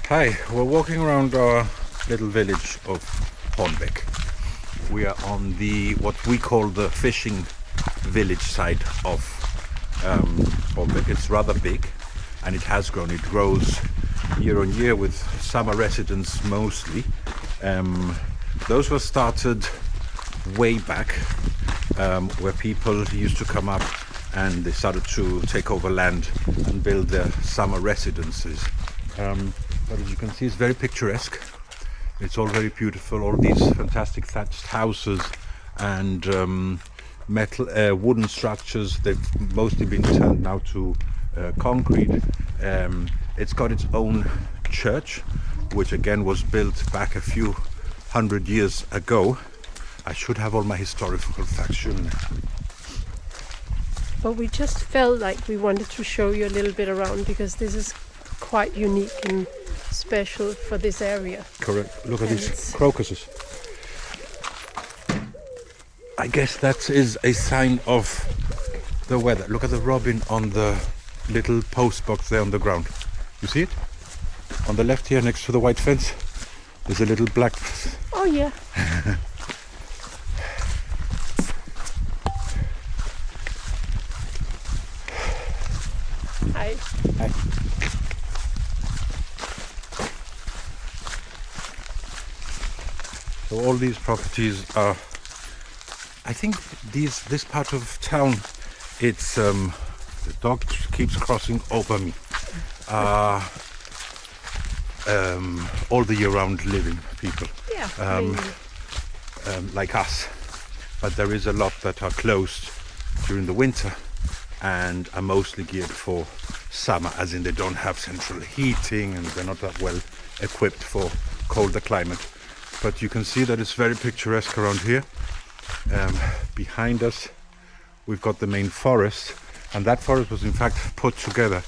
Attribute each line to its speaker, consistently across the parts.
Speaker 1: Hi, we're walking around our little village of Hornbeck. We are on the what we call the fishing village side of Hornbeck. It's rather big and it has grown. It grows year on year with summer residents mostly. Those were started way back where people used to come up and they started to take over land and build their summer residences. But as you can see, it's very picturesque. It's all very beautiful. All these fantastic thatched houses and metal, wooden structures. They've mostly been turned now to concrete. It's got its own church, which again was built back a few hundred years ago. I should have all my historical facts, shouldn't I?
Speaker 2: But we just felt like we wanted to show you a little bit around because this is quite unique and special for this area.
Speaker 1: Correct. Look at these crocuses. I guess that is a sign of the weather. Look at the robin on the little post box there on the ground. You see it? On the left here next to the white fence, there's a little black...
Speaker 2: Oh yeah. Hi.
Speaker 1: Hi. So all these properties are, I think this part of town, it's the dog keeps crossing over me. All the year-round living people,
Speaker 2: Yeah.
Speaker 1: like us, but there is a lot that are closed during the winter and are mostly geared for summer, as in they don't have central heating and they're not that well equipped for colder climate. But you can see that it's very picturesque around here. Behind us we've got the main forest, and that forest was in fact put together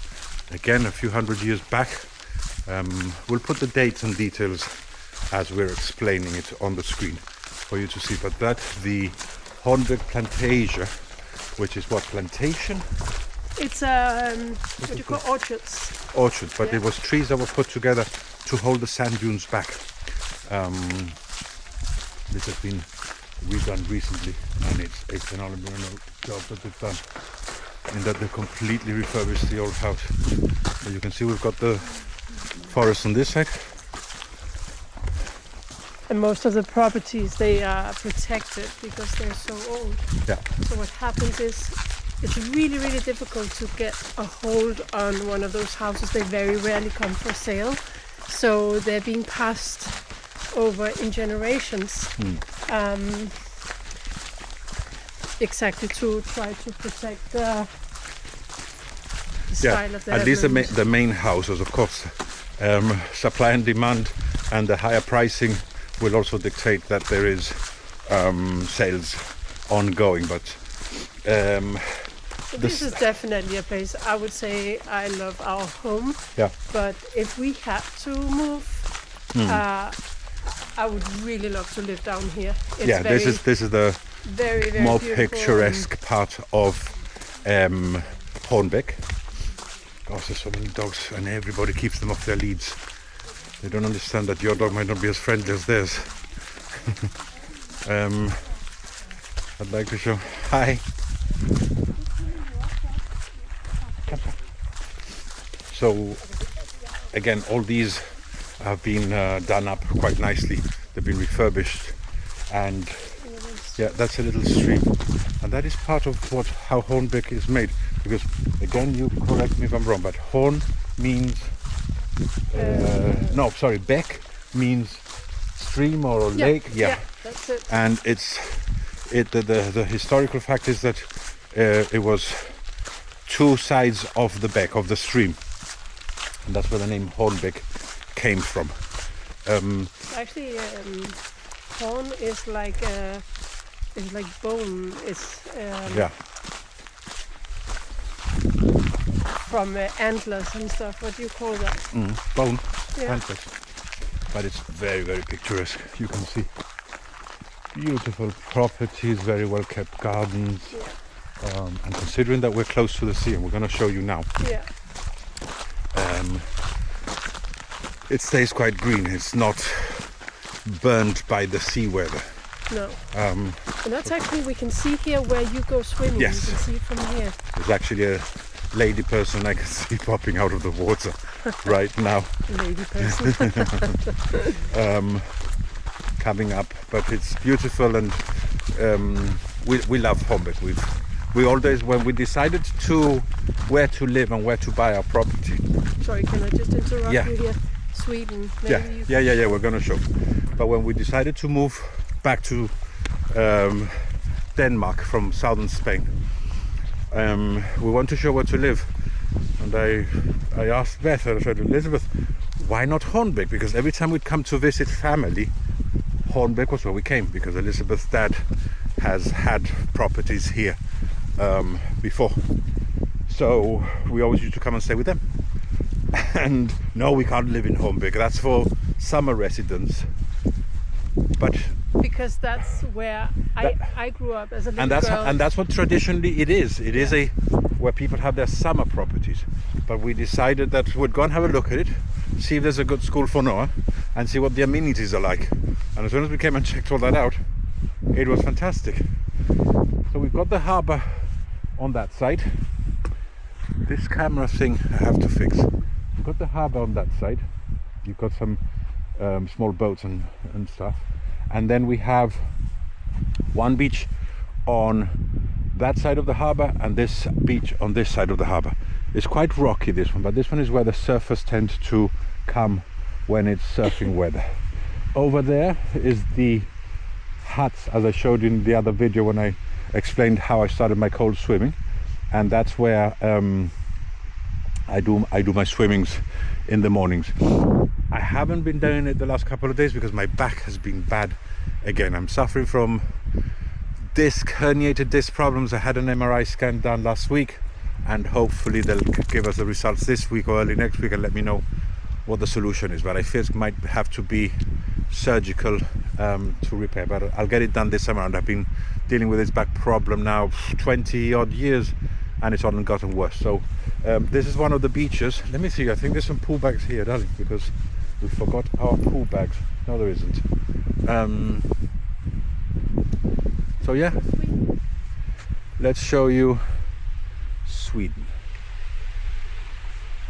Speaker 1: again a few hundred years back. We'll put the dates and details as we're explaining it on the screen for you to see. But that's the Hornbeck plantation, which is what, plantation?
Speaker 2: It's what do you call orchards?
Speaker 1: Orchard, but
Speaker 2: Yeah.
Speaker 1: it was trees that were put together to hold the sand dunes back. This has been redone recently, and it's a phenomenal job that they've done in that they completely refurbished the old house. So you can see we've got the forest on this side.
Speaker 2: And most of the properties, they are protected because they're so old.
Speaker 1: Yeah.
Speaker 2: So what happens is it's really, really difficult to get a hold on one of those houses. They very rarely come for sale. So they're being passed over in generations. Exactly to try to protect the style of the
Speaker 1: At least the main houses, of course. Supply and demand and the higher pricing will also dictate that there is sales ongoing. But
Speaker 2: so this is definitely a place I would say I love our home.
Speaker 1: Yeah.
Speaker 2: But if we had to move, I would really love to live down here. It's
Speaker 1: yeah,
Speaker 2: very,
Speaker 1: this is the
Speaker 2: very, very
Speaker 1: more
Speaker 2: beautiful
Speaker 1: picturesque part of Hornbeck. Gosh, there's so many dogs and everybody keeps them off their leads. They don't understand that your dog might not be as friendly as theirs. I'd like to show. Hi. So again, all these have been done up quite nicely. They've been refurbished, and yeah, that's a little stream, and that is part of how Hornbeck is made. Because again, you correct me if I'm wrong, but Horn means Beck means stream or lake.
Speaker 2: Yeah, that's it.
Speaker 1: And the historical fact is that it was two sides of the beck of the stream, and that's where the name Hornbeck came from.
Speaker 2: Actually, horn is like bone. It's from antlers and stuff. What do you call that?
Speaker 1: Bone.
Speaker 2: Yeah.
Speaker 1: Antlers. But it's very, very picturesque. You can see beautiful properties, very well kept gardens.
Speaker 2: Yeah.
Speaker 1: And considering that we're close to the sea, and we're going to show you now,
Speaker 2: Yeah.
Speaker 1: it stays quite green. It's not burned by the sea weather.
Speaker 2: No. And that's actually, we can see here where you go swimming.
Speaker 1: Yes.
Speaker 2: You can see it from here.
Speaker 1: There's actually a lady person I can see popping out of the water right now.
Speaker 2: Lady person.
Speaker 1: Coming up, but it's beautiful, and we love Hornbeck. We always, when we decided to where to live and where to buy our property.
Speaker 2: Sorry, can I just interrupt
Speaker 1: Yeah.
Speaker 2: you here? Sweden. Maybe
Speaker 1: Yeah, we're gonna show. But when we decided to move back to Denmark from southern Spain, we want to show where to live. And I asked Beth, I said, Elizabeth, why not Hornbeck? Because every time we'd come to visit family, Hornbeck was where we came, because Elizabeth's dad has had properties here before. So we always used to come and stay with them. And no, we can't live in Hornbeck. That's for summer residents. But
Speaker 2: because that's where I grew up as a little girl.
Speaker 1: And that's what traditionally it is. It is where people have their summer properties. But we decided that we'd go and have a look at it, see if there's a good school for Noah, and see what the amenities are like. And as soon as we came and checked all that out, it was fantastic. So we've got the harbour on that side. This camera thing I have to fix. We've got the harbour on that side. You've got some small boats and stuff. And then we have one beach on that side of the harbour and this beach on this side of the harbour. It's quite rocky, this one, but this one is where the surfers tend to come when it's surfing weather. Over there is the huts, as I showed in the other video when I explained how I started my cold swimming, and that's where I do my swimmings in the mornings. I haven't been doing it the last couple of days because my back has been bad again. I'm suffering from herniated disc problems. I had an MRI scan done last week, and hopefully they'll give us the results this week or early next week and let me know what the solution is. But I fear it might have to be surgical to repair, but I'll get it done this summer. And I've been dealing with this back problem now 20 odd years, and it's only gotten worse. So this is one of the beaches. Let me see, I think there's some pool bags here, darling, because we forgot our pool bags. No, there isn't. So yeah, let's show you Sweden.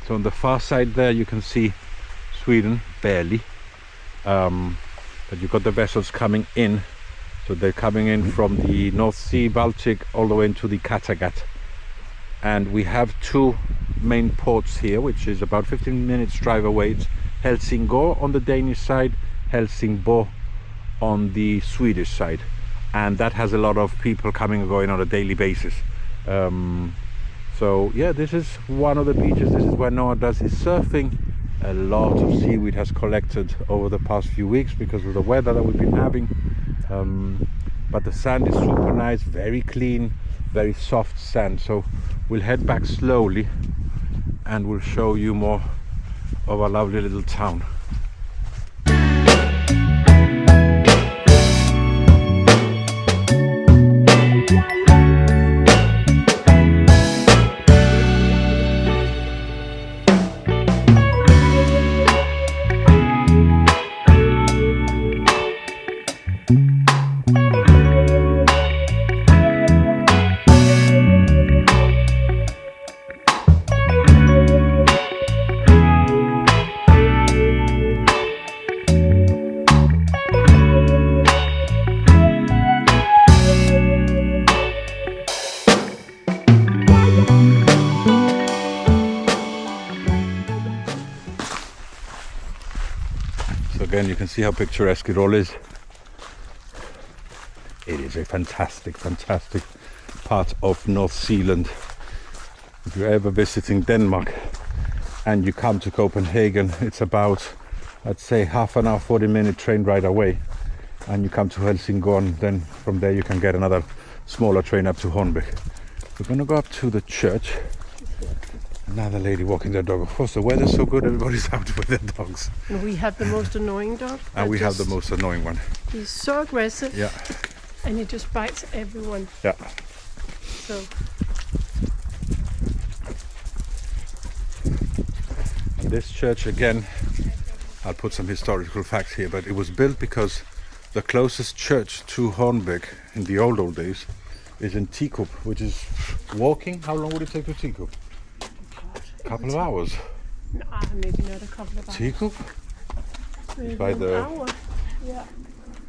Speaker 1: So on the far side there you can see Sweden, barely, but you've got the vessels coming in. So they're coming in from the North Sea, Baltic, all the way into the Kattegat. And we have two main ports here, which is about 15 minutes drive away. It's Helsingør on the Danish side, Helsingborg on the Swedish side. And that has a lot of people coming and going on a daily basis. So yeah, this is one of the beaches. This is where Noah does his surfing. A lot of seaweed has collected over the past few weeks because of the weather that we've been having. But the sand is super nice, very clean, very soft sand. So we'll head back slowly and we'll show you more of our lovely little town. Again, you can see how picturesque it all is. It is a fantastic, fantastic part of North Zealand. If you're ever visiting Denmark and you come to Copenhagen, it's about, I'd say, half an hour, 40-minute train ride away, and you come to Helsingør, and then from there you can get another smaller train up to Hornbeck. We're going to go up to the church. Another lady walking their dog. Of course, the weather's so good, everybody's out with their dogs.
Speaker 2: And we have the most annoying dog.
Speaker 1: And we have the most annoying one.
Speaker 2: He's so aggressive.
Speaker 1: Yeah.
Speaker 2: And he just bites everyone.
Speaker 1: Yeah.
Speaker 2: So.
Speaker 1: And this church again I'll put some historical facts here, but it was built because the closest church to Hornbeck in the old days is in Teacup, which is walking. How long would it take to Teacup? A couple of hours.
Speaker 2: Nah, maybe not a couple of hours.
Speaker 1: Teacup?
Speaker 2: Maybe
Speaker 1: By
Speaker 2: an
Speaker 1: the-
Speaker 2: hour.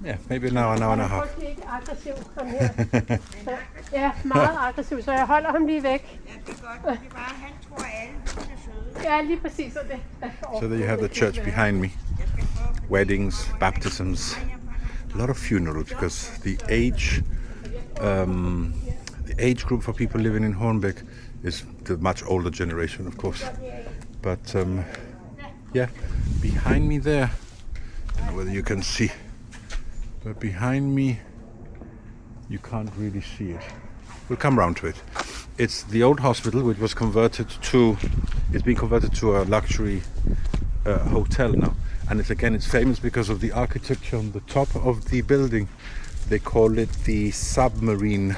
Speaker 1: Yeah, maybe an hour and a half.
Speaker 2: Han er frygtelig ikke aggressiv, ham her. Ja, meget aggressiv, så jeg holder ham lige væk.
Speaker 3: Ja, det er godt. Det er bare, han tror, alle huse er søde.
Speaker 2: Ja, lige præcis. Og det.
Speaker 1: So there you have the church behind me. Weddings, baptisms, a lot of funerals because the age group for people living in Hornbeck is the much older generation, of course. But yeah, behind me there, I don't know whether you can see, but behind me you can't really see it. We'll come round to it. It's the old hospital which was it's been converted to a luxury hotel now. And it's famous because of the architecture on the top of the building. They call it the submarine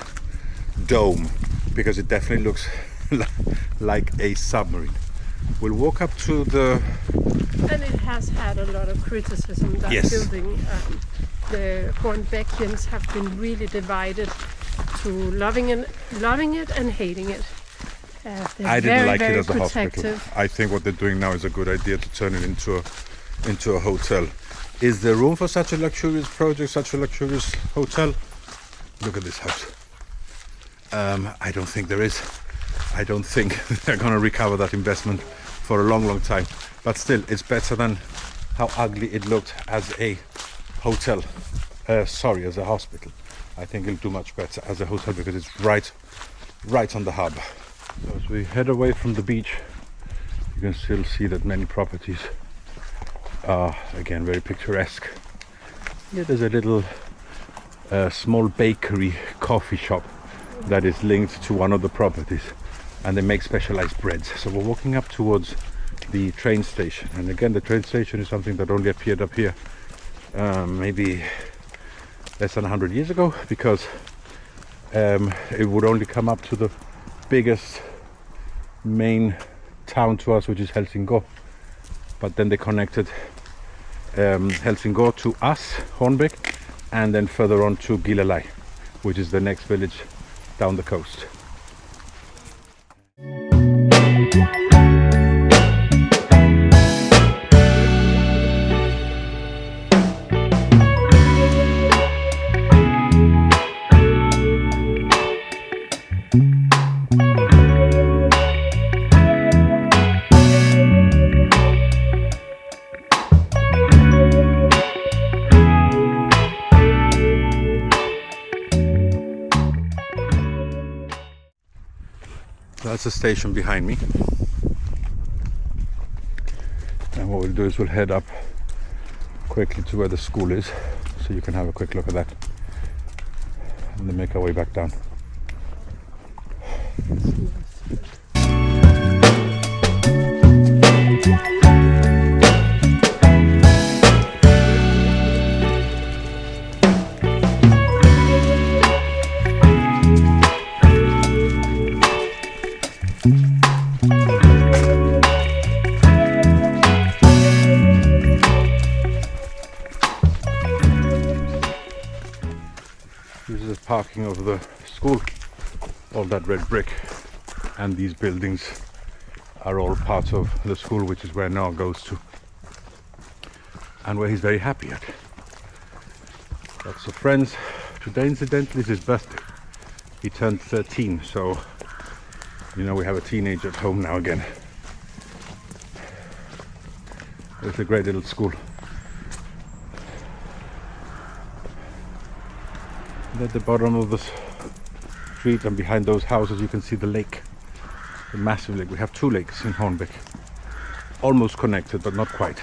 Speaker 1: dome because it definitely looks like a submarine. We'll walk up to the...
Speaker 2: And it has had a lot of criticism, that
Speaker 1: Yes.
Speaker 2: building. The Hornbeckians have been really divided to loving it and hating it. They're
Speaker 1: I didn't like
Speaker 2: very
Speaker 1: it as a
Speaker 2: protective.
Speaker 1: hospital. I think what they're doing now is a good idea to turn it into a hotel. Is there room for such a luxurious project, such a luxurious hotel? Look at this house. I don't think there is. I don't think they're going to recover that investment for a long, long time. But still, it's better than how ugly it looked as a hotel. As a hospital. I think it'll do much better as a hotel because it's right on the harbour. So as we head away from the beach, you can still see that many properties are again very picturesque. Here there's a little small bakery coffee shop that is linked to one of the properties, and they make specialized breads. So we're walking up towards the train station, and again the train station is something that only appeared up here maybe less than 100 years ago, because it would only come up to the biggest main town to us, which is Helsingør. But then they connected Helsingør to us, Hornbeck, and then further on to Gilleleje, which is the next village down the coast. That's the station behind me, and what we'll do is we'll head up quickly to where the school is, so you can have a quick look at that, and then make our way back down. This is the parking of the school, all that red brick, and these buildings are all part of the school, which is where Noah goes to, and where he's very happy at. Lots of friends. Today, incidentally, is his birthday. He turned 13, so you know we have a teenager at home now again. It's a great little school. And at the bottom of the street and behind those houses you can see the lake, the massive lake. We have two lakes in Hornbeck, almost connected but not quite.